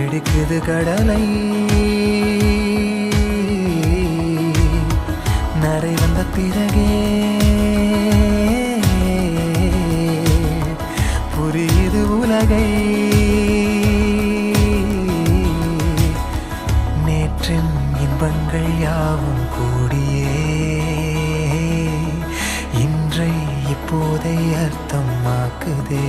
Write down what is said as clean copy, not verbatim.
வெடிக்குது கடலை நரை வந்த பிறகே புரியுது உலகை நேற்றின் இன்பங்கள் யாவும் கூடியே இன்றை இப்போதை அர்த்தமாக்குதே